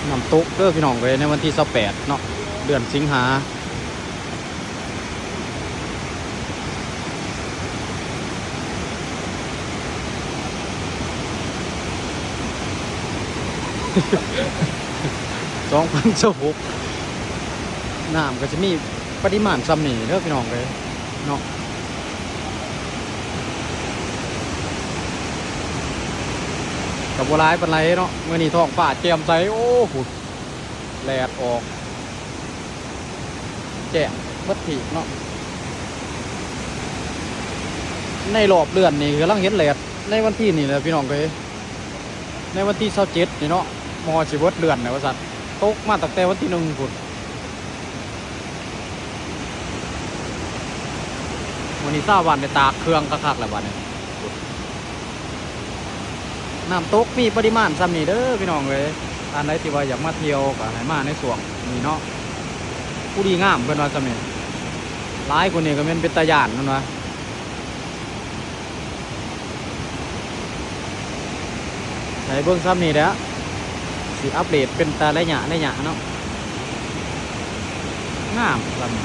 น้ำตกเด้อพี่น้องเลยในวันที่28เนาะเดือนสิงหา2026น้ำก็จะมีปริมาณซ้ำนี่เด้อพี่น้องเลยเนาะกับบัวลายเป็นไรเนาะเมื่อนี้ท้องฟ้าแจ่มใสโอ้โหแดดออกแจ่มเบิดทีเนาะในรอบเดือนนี่กำลังเห็นแดดในวันที่นี่แหละพี่น้องเลยในวันที่27นี่เนาะมอสิเบิดเดือนนะว่าสัตว์ตกมาตั้งแต่วันที่1พุ่นวันนี้20วันได้ตากเครื่องคักๆแล้ววันนี้น้ำตกมีปริมาณซ้ำนี่เด้อพี่น้องเลยอันไหนที่ว่าอยากมาเที่ยวก็ให้มาในส่วนนี่เนาะผู้ดีงามเพิ่นว่าซ้ำนี่หลายคนนี่ก็เป็นตาย่านนั่นวะใส่เบิ่งซ้ำนี่แหล้วสิอัปเดตเป็นแต่ละหยะเนาะงามซ้ำ